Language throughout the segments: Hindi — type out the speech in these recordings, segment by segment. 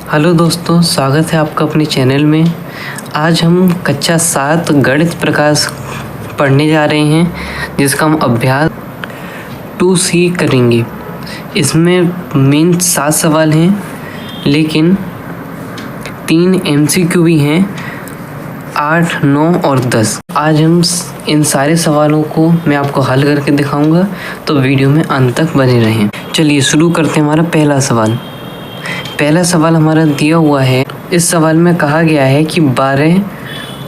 हेलो दोस्तों, स्वागत है आपका अपने चैनल में। आज हम कक्षा 7 गणित प्रकाश पढ़ने जा रहे हैं, जिसका हम अभ्यास 2C करेंगे। इसमें मेन 7 सवाल हैं, लेकिन 3 MCQ भी हैं, 8, 9 और 10। आज हम इन सारे सवालों को मैं आपको हल करके दिखाऊंगा, तो वीडियो में अंत तक बने रहें। चलिए शुरू करते हैं। हमारा पहला सवाल हमारा दिया हुआ है। इस सवाल में कहा गया है कि 12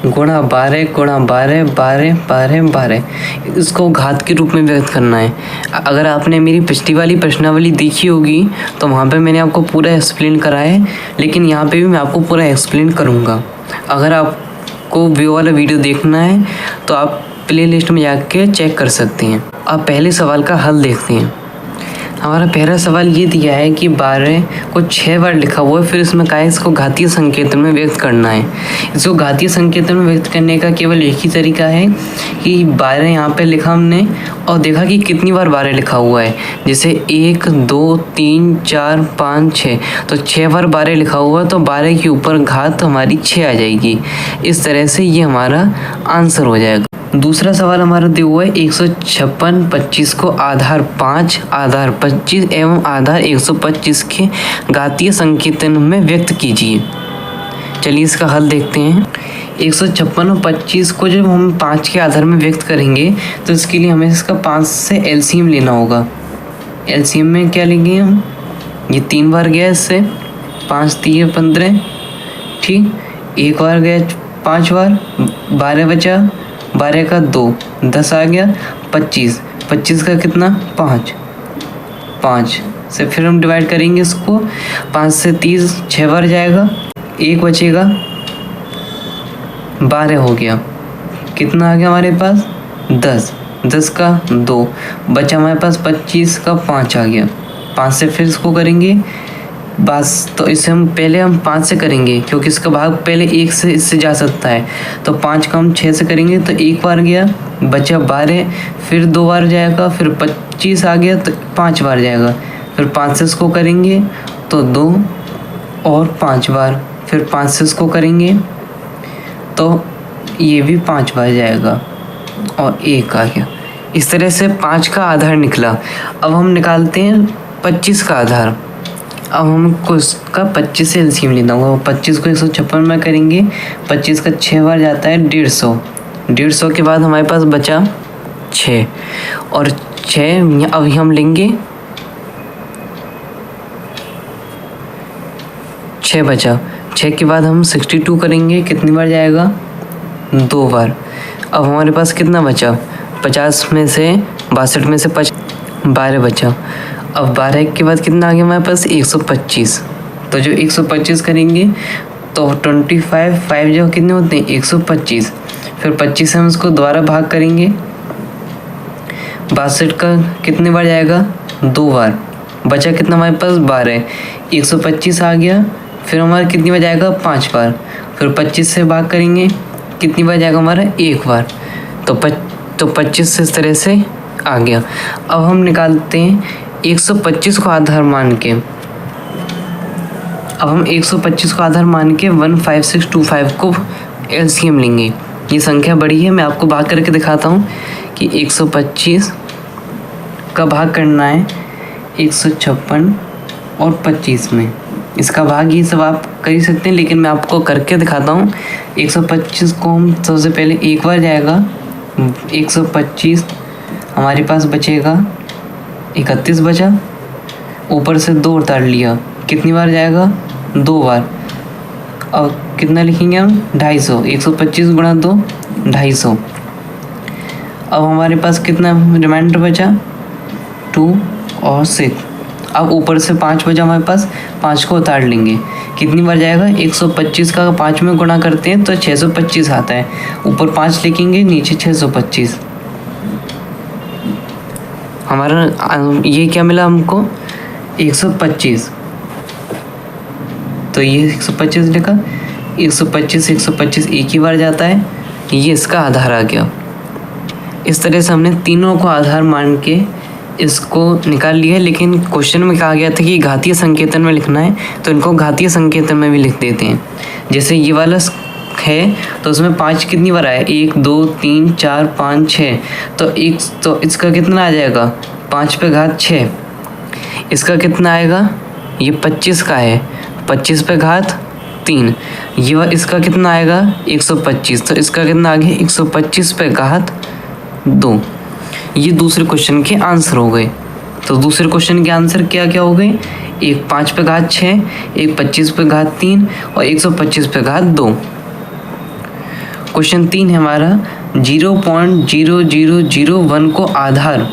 गुणा 12 गुणा 12 12 12 12 इसको घात के रूप में व्यक्त करना है। अगर आपने मेरी पिछली वाली प्रश्नावली देखी होगी तो वहाँ पे मैंने आपको पूरा एक्सप्लेन करा है, लेकिन यहाँ पे भी मैं आपको पूरा एक्सप्लेन करूँगा। अगर आपको वो वाला वीडियो देखना है तो आप प्लेलिस्ट में जाके चेक कर सकते हैं। अब पहले सवाल का हल देखते हैं। हमारा पहला सवाल ये दिया है कि 12 को 6 बार लिखा हुआ है, फिर इसमें कहा है इसको घातीय संकेतन में व्यक्त करना है। इसको घातीय संकेतन में व्यक्त करने का केवल एक ही तरीका है कि 12 यहाँ पे लिखा हमने और देखा कि कितनी बार 12 लिखा हुआ है। जैसे 1 2 3 4 5 6, तो 6 बार 12 लिखा हुआ है, तो 12 के ऊपर घात हमारी 6 आ जाएगी। इस तरह से ये हमारा आंसर हो जाएगा। दूसरा सवाल हमारा दिया हुआ है 156 25 को आधार 5 आधार 25 एवं आधार 125 के घातीय संकेतन में व्यक्त कीजिए। चलिए इसका हल देखते हैं। 156 और 25 को जब हम 5 के आधार में व्यक्त करेंगे तो इसके लिए हमें इसका 5 से एलसीएम लेना होगा। एलसीएम में क्या लेंगे हम? ये 3 बार गया, इससे 5 3 15, ठीक। एक बार गया 5 बार, 12 बचा, 12 का 2 10 आ गया, 25 25 का कितना 5 से फिर हम डिवाइड करेंगे इसको। 5 से 30 6 बार जाएगा, 1 बचेगा, 12 हो गया। कितना आ गया हमारे पास 10 का 2 बचा हमारे पास, 25 का 5 आ गया। 5 से फिर इसको करेंगे बस। तो इसे हम 5 से करेंगे क्योंकि इसका भाग पहले 1 से इससे जा सकता है। तो 5 का हम 6 से करेंगे, तो 1 बार गया, बचा 12, फिर 2 बार जाएगा, फिर 25 आ गया तो 5 बार जाएगा। फिर 5 से इसको करेंगे तो 2 और 5 बार, फिर 5 से इसको करेंगे तो ये भी 5 बार जाएगा और 1 आ गया। इस तरह से 5 का आधार निकला। अब हम निकालते हैं 25 का आधार। अब हमको इसका 25 से एलसीएम लेना होगा। 25 को 156 में करेंगे, 25 का 6 बार जाता है 150। 150 के बाद हमारे पास बचा 6 और 6 अभी हम लेंगे, 6 बचा। 6 के बाद हम 62 करेंगे, कितनी बार जाएगा 2 बार। अब हमारे पास कितना बचा 50 में से 62 में से 12 बचा। अब 12 के बाद कितना आ गया हमारे पास 125। तो जो 125 करेंगे तो 25 5 जो कितने होते हैं 125। फिर 25 से हम इसको दोबारा भाग करेंगे। 62 का कितने बार जाएगा 2 बार। बचा कितना हमारे पास 12। 125 आ गया, फिर हमारा कितनी बार जाएगा 5 बार। फिर 25 से भाग करेंगे, कितनी बार जाएगा हमारा 1 बार। तो 25 से इस तरह से आ गया। अब हम निकालते हैं 125 को आधार मान के। अब हम 125 को आधार मान के 15625 को एलसीएम लेंगे। ये संख्या बड़ी है, मैं आपको भाग करके दिखाता हूँ कि 125 का भाग करना है 156 और 25 में। इसका भाग ये सब आप कर ही सकते हैं, लेकिन मैं आपको करके दिखाता हूँ। 125 को हम सबसे पहले 1 बार जाएगा, 125 हमारे पास बचेगा 31 बचा, ऊपर से 2 उतार लिया, कितनी बार जाएगा 2 बार। अब कितना लिखेंगे हम 250। 125 गुणा 2 250। अब हमारे पास कितना रिमाइंडर बचा 2 और 6। अब ऊपर से 5 बचा हमारे पास, 5 को उतार लेंगे, कितनी बार जाएगा 125 का 5 में गुणा करते हैं तो 625 आता है। ऊपर 5 लिखेंगे, नीचे 625। हमारा ये क्या मिला हमको 125। तो ये 125 लिखा, 125 एक ही बार जाता है, ये इसका आधार आ गया। इस तरह से हमने तीनों को आधार मान के इसको निकाल लिया है, लेकिन क्वेश्चन में कहा गया था कि घातीय संकेतन में लिखना है, तो इनको घातीय संकेतन में भी लिख देते हैं। जैसे ये वाला है तो उसमें 5 कितनी बार आया, 1 2 3 4 5 6, तो इसका कितना आ जाएगा 5 पे घात 6। इसका कितना आएगा, ये 25 का है, 25 पे घात 3। ये इसका कितना आएगा 125, तो इसका कितना आ गया 125 पे घात 2। ये दूसरे क्वेश्चन के आंसर हो गए। तो दूसरे क्वेश्चन के आंसर क्या क्या हो गए, एक 5 पे घात 6, एक 25 पे घात 3 और 125 पे घात 2। क्वेश्चन 3 है हमारा 0.0001 को आधार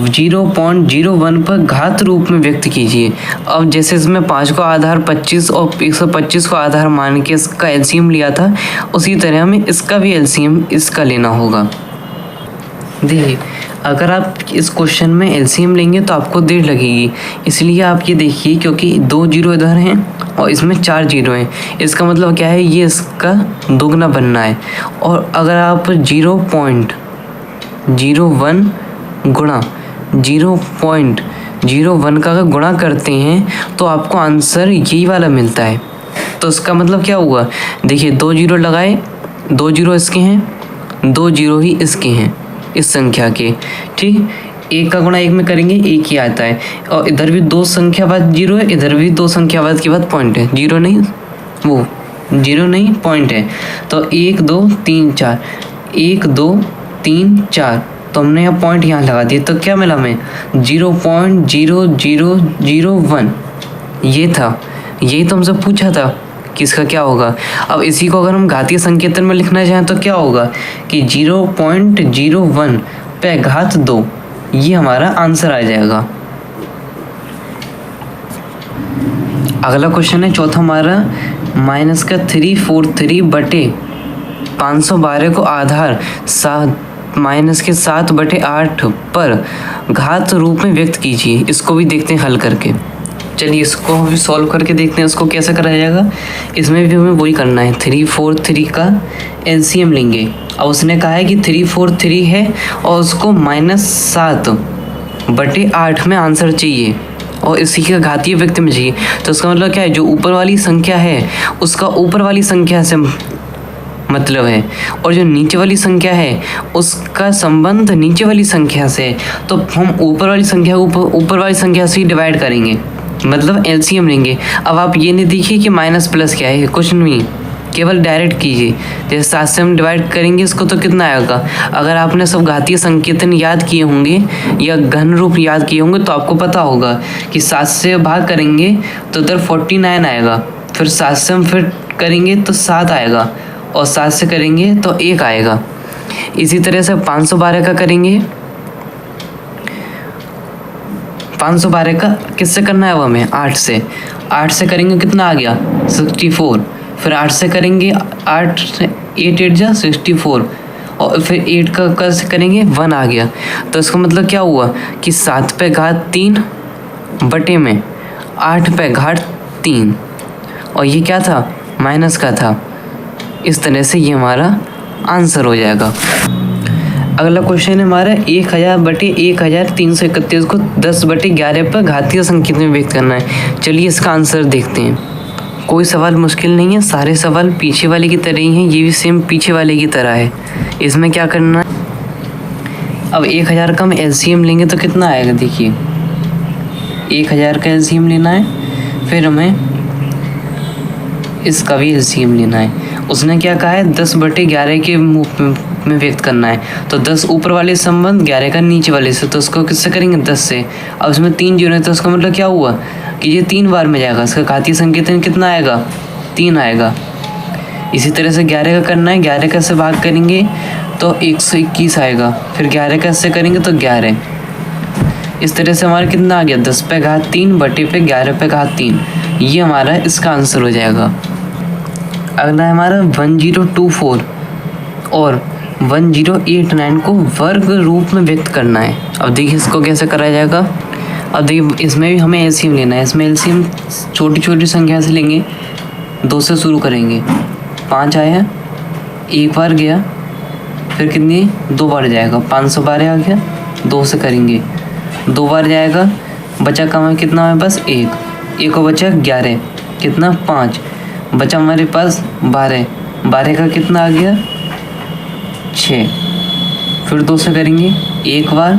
0.01 पर घात रूप में व्यक्त कीजिए। अब जैसे इसमें 5 को आधार 25 और 125 को आधार मान के इसका एलसीएम लिया था, उसी तरह हमें इसका भी एलसीएम इसका लेना होगा। देखिए अगर आप इस क्वेश्चन में एलसीएम लेंगे तो आपको देर लगेगी, इसलिए आप ये देखिए क्योंकि 2 जीरो इधर हैं और इसमें 4 जीरो हैं, इसका मतलब क्या है, ये इसका दोगुना बनना है। और अगर आप 0.01 गुणा 0.01 का अगर गुणा करते हैं तो आपको आंसर यही वाला मिलता है। तो इसका मतलब क्या हुआ, देखिए 2 जीरो लगाए, 2 जीरो इसके हैं, 2 जीरो ही इसके हैं इस संख्या के, ठीक। 1 का गुणा 1 में करेंगे 1 ही आता है, और इधर भी 2 संख्या बाद जीरो है, इधर भी 2 संख्या बाद के बाद पॉइंट है, जीरो नहीं वो जीरो नहीं पॉइंट है। तो 1 2 3 4, 1 2 3 4, तो हमने यहाँ पॉइंट यहाँ लगा दिए, तो क्या मिला हमें 0.0001। ये था, यही तो हमसे पूछा था कि इसका क्या होगा। अब इसी को अगर हम घातीय संकेतन में लिखना चाहें तो क्या होगा कि 0.01 पे घात 2, ये हमारा आंसर आ जाएगा। अगला क्वेश्चन है चौथा हमारा -343 बटे 512 को आधार 7 पर घात रूप में व्यक्त कीजिए। इसको भी देखते हैं हल करके। चलिए इसको भी सॉल्व करके देखते हैं इसको कैसे कराया जाएगा। इसमें भी हमें वही करना है, 343 का एलसीएम लेंगे। अब उसने कहा है कि 343 है और उसको -7/8 में आंसर चाहिए और इसी का घातीय व्यक्त में चाहिए। तो इसका मतलब क्या है, जो ऊपर वाली संख्या है उसका ऊपर वाली संख्या से मतलब है, और जो नीचे वाली संख्या है उसका संबंध नीचे वाली संख्या से। तो हम ऊपर वाली संख्या से ही डिवाइड करेंगे, मतलब एलसीएम लेंगे। अब आप ये नहीं देखिए कि माइनस प्लस क्या है, कुछ नहीं, केवल डायरेक्ट कीजिए। जैसे 7 से हम डिवाइड करेंगे इसको तो कितना आएगा। अगर आपने सब घातीय संकेतन याद किए होंगे या घन रूप याद किए होंगे तो आपको पता होगा कि 7 से भाग करेंगे तो इधर 49 आएगा, फिर 7 से हम फिर करेंगे तो 7 आएगा, और 7 से करेंगे तो 1 आएगा। इसी तरह से 512 का करेंगे, 512 का किससे करना है वो हमें 8 से करेंगे कितना आ गया 64, फिर 8 से करेंगे 8 8 जा 64, और फिर 8 का कैसे करेंगे 1 आ गया। तो इसका मतलब क्या हुआ कि 7 पे घात 3 बटे में 8 पे घात 3, और ये क्या था माइनस का था। इस तरह से ये हमारा आंसर हो जाएगा। अगला क्वेश्चन है हमारा 1000/1331 को 10/11 पर घातीय संकेतन में व्यक्त करना है। चलिए इसका आंसर देखते हैं। कोई सवाल मुश्किल नहीं है, सारे सवाल पीछे वाले की तरह ही हैं, ये भी सेम पीछे वाले की तरह है। इसमें क्या करना है, अब 1000 का हम एलसीएम लेंगे तो कितना आएगा, देखिए 1000 का एलसीएम लेना है, फिर हमें इसका भी एलसीएम लेना है। उसने क्या कहा है 10/11 के में व्यक्त करना है, तो 10 ऊपर वाले संबंध 11 का नीचे वाले से, तो उसको किससे करेंगे 10 से। अब इसमें 3 जीरो है तो उसका मतलब क्या हुआ कि ये 3 बार में जाएगा, इसका घातीय संकेतन कितना आएगा 3 आएगा। इसी तरह से 11 का करना है, 11 का से भाग करेंगे तो 121 आएगा, फिर 11 का से करेंगे तो 11। इस तरह से हमारा कितना आ गया 10 पे घात 3 बटे पे 11 पे घात 3, ये हमारा इसका आंसर हो जाएगा। अगला है हमारा 1024 और 1089 को वर्ग रूप में व्यक्त करना है। अब देखिए इसको कैसे कराया जाएगा। अब देखिए इसमें भी हमें एलसीएम लेना है। इसमें एलसीएम छोटी छोटी संख्या से लेंगे, 2 से शुरू करेंगे, 5 आया, 1 बार गया, फिर कितनी 2 बार जाएगा, 512 आ गया, 2 से करेंगे, 2 बार जाएगा, बचा कम है कितना हमारे पास 1, 1 को बचा 11, कितना 5, बचा हमारे पास 12, 12 का कितना आ गया 6, फिर 2 से करेंगे 1 बार,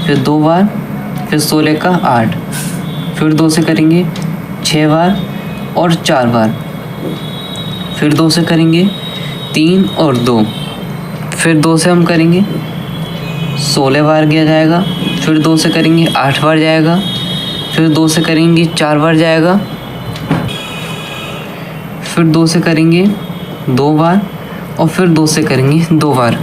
फिर 2 बार, फिर 16 का 8, फिर 2 से करेंगे 6 बार और 4 बार, फिर 2 से करेंगे 3 और 2, फिर 2 से हम करेंगे 16 बार किया जाएगा, फिर 2 से करेंगे 8 बार जाएगा, फिर 2 से करेंगे 4 बार जाएगा, फिर 2 से करेंगे 2 बार और फिर 2 से करेंगे 2 बार।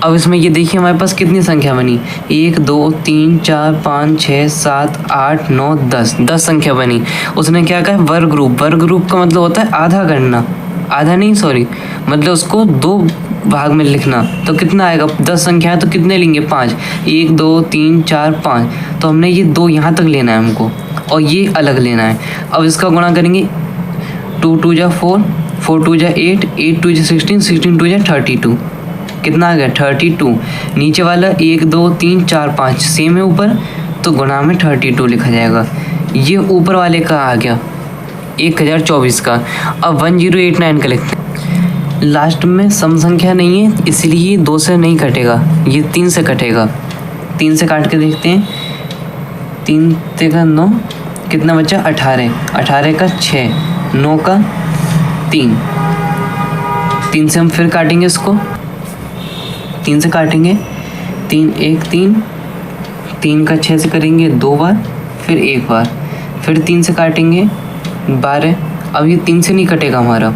अब इसमें ये देखिए हमारे पास कितनी संख्या बनी, 1 2 3 4 5 6 7 8 9 10 संख्या बनी। उसने क्या कहा वर्ग रूप, वर्ग रूप का मतलब होता है आधा करना, आधा नहीं सॉरी, मतलब उसको 2 भाग में लिखना। तो कितना आएगा, 10 संख्या है तो कितने लेंगे 5, 1 2 3 4 5, तो हमने ये 2 यहाँ तक लेना है हमको और ये अलग लेना है। अब इसका गुणा करेंगे, 2 2 जा 4, 4 2 जा 8, 8 2 जा 16, 16 2 जा 32, कितना आ गया 32। नीचे वाला 1 2 3 4 5 सेम है ऊपर, तो गुणा में 32 लिखा जाएगा। ये ऊपर वाले का आ गया 1024 का। अब 1089 का लिखते हैं। लास्ट में सम संख्या नहीं है इसलिए 2 से नहीं कटेगा, ये 3 से कटेगा। 3 से काट के देखते हैं, 3 का 9, कितना बचा 18, 18 का 6, 9 का 3, 3 से हम फिर काटेंगे इसको, 3 से काटेंगे, 3 1 3, 3 का 6 से करेंगे 2 बार, फिर 1 बार, फिर 3 से काटेंगे 12। अब ये 3 से नहीं कटेगा हमारा,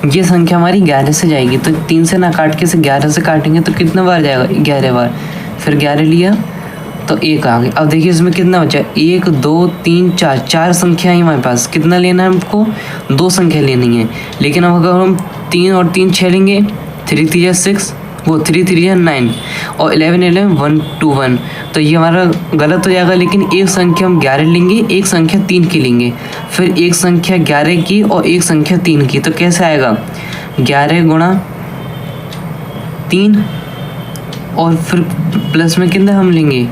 ये संख्या हमारी 11 से जाएगी, तो 3 से ना काट के से 11 से काटेंगे तो कितना बार जाएगा 11 बार, फिर 11 लिया तो 1 आ गया। अब देखिए इसमें कितना बचा, 1 2 3 4, 4 संख्या है हमारे पास। कितना लेना है हमको, 2 संख्या लेनी है। लेकिन अब अगर हम 3 और 3 6 लेंगे, 3 3 6, वो 3 3 9 और 11 11 1 2 1, तो ये हमारा गलत हो जाएगा। लेकिन एक संख्या हम 11 लेंगे, एक संख्या 3 की लेंगे, फिर एक संख्या 11 की और एक संख्या 3 की, तो कैसे आएगा 11 गुणा 3 और फिर प्लस में कितना हम लेंगे,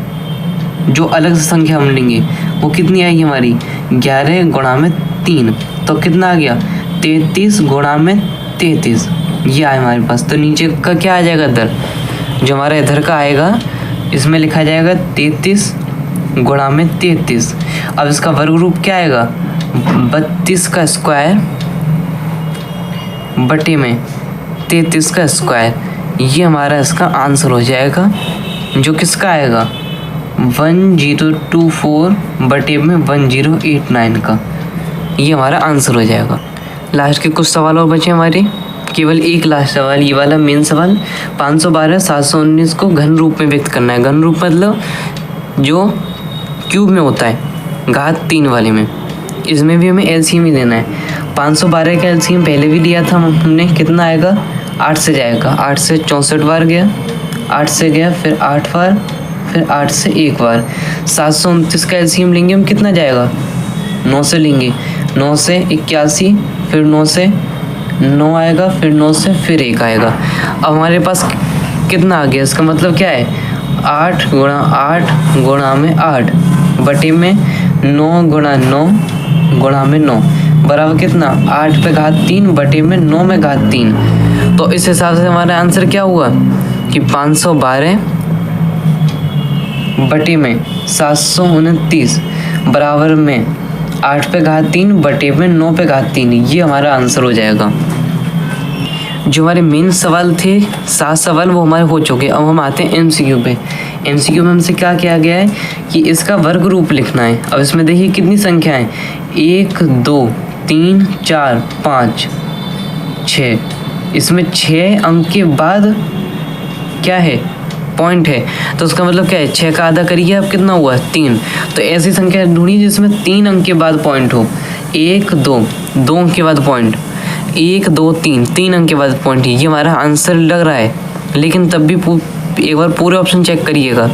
जो अलग से संख्या हम लेंगे वो कितनी आएगी हमारी 11 गुणा में 3, तो कितना आ गया 33 गुणा में 33, ये आया हमारे पास। तो नीचे का क्या आ जाएगा इधर, जो हमारा इधर का आएगा इसमें लिखा जाएगा 33 गुणा में 33। अब इसका वर्ग रूप क्या आएगा 32 का स्क्वायर बटे में 33 का स्क्वायर, ये हमारा इसका आंसर हो जाएगा, जो किसका आएगा 1024 बटे में 1089 का, ये हमारा आंसर हो जाएगा। लास्ट के कुछ सवाल और बचे हमारे, केवल एक लास्ट सवाल, ये वाला मेन सवाल। 512 719 को घन रूप में व्यक्त करना है। घन रूप मतलब जो क्यूब में होता है, घात 3 वाले में, इसमें भी हमें एलसीएम ही देना है। 512 का एलसीएम पहले भी लिया था हमने, कितना आएगा 8 से जाएगा, 8 से 64 बार गया, 8 से गया, फिर 8 बार, फिर 8 से 1 बार। 729 का एलसीएम लेंगे हम, कितना जाएगा 9 से लेंगे, 9 से 81, फिर 9 से 9 आएगा, फिर 9 से फिर 1 आएगा। अब हमारे पास कितना आ गया, इसका मतलब क्या है 8 गुणा में 8 बटे में 9 गुणा 9 गुणा में 9 बराबर कितना 8 पे घात 3 बटे में 9 में घात 3। तो इस हिसाब से हमारा आंसर क्या हुआ कि 512 बटे में 729 बराबर में 8 पे घात 3 बटे में 9 पे घात 3, ये हमारा आंसर हो जाएगा। जो हमारे मेन सवाल थे 7 सवाल वो हमारे हो चुके। अब हम आते हैं एमसीक्यू पे। एमसीक्यू में हमसे क्या किया गया है कि इसका वर्ग रूप लिखना है। अब इसमें देखिए कितनी संख्या है 1 2 3 4 5 6, इसमें 6 अंक के बाद क्या है पॉइंट है, तो उसका मतलब क्या है 6 का आधा करिए, अब कितना हुआ 3। तो ऐसी संख्या ढूंढिए जिसमें 3 अंक के बाद पॉइंट हो। 1 2 2 अंक के बाद पॉइंट, 1 2 3 3 अंक के बाद पॉइंट, ये हमारा आंसर लग रहा है। लेकिन तब भी एक बार पूरे ऑप्शन चेक करिएगा।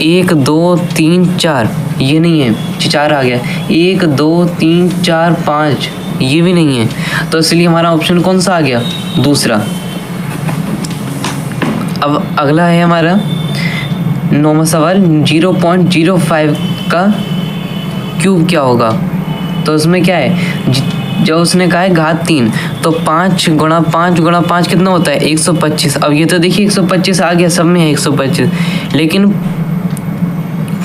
1 2 3 4 ये नहीं है, 4 आ गया। 1 2 3 4 5 ये भी नहीं है, तो इसलिए हमारा ऑप्शन कौन सा आ गया दूसरा। अब अगला है हमारा 9वां सवाल 0.05 का क्यूब क्या होगा। तो उसमें क्या है, जो उसने कहा है घात 3, तो 5 गुणा 5 कितना होता है 125। अब ये तो देखिए 125 आ गया, सब में है 125, लेकिन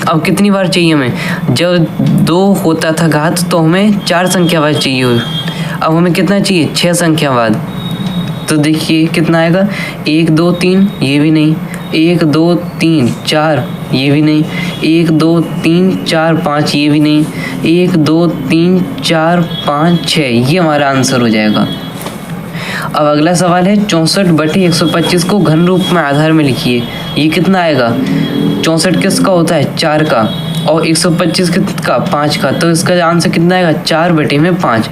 अब कितनी बार चाहिए हमें, जब 2 होता था घात तो हमें 4 संख्या बाद चाहिए, अब हमें कितना चाहिए 6 संख्या बाद। तो देखिए कितना आएगा 1 2 3, ये भी नहीं, 1 2 3 4, ये भी नहीं, 1 2 3 4 5, ये भी नहीं, 1 2 3 4 5 6, ये हमारा आंसर हो जाएगा। अब अगला सवाल है 64/125 को घन रूप में आधार में लिखिए। ये कितना आएगा, 64 किसका होता है 4 का, और 125 किसका 5 का, तो इसका आंसर कितना आएगा 4/5।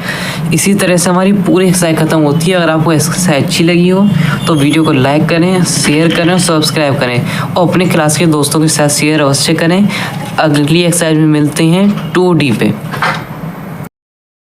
इसी तरह से हमारी पूरी एक्सरसाइज खत्म होती है। अगर आपको एक्सरसाइज अच्छी लगी हो तो वीडियो को लाइक करें, शेयर करें और सब्सक्राइब करें, और अपने क्लास के दोस्तों के साथ शेयर अवश्य करें। अगली एक्सरसाइज में मिलते हैं 2D पे।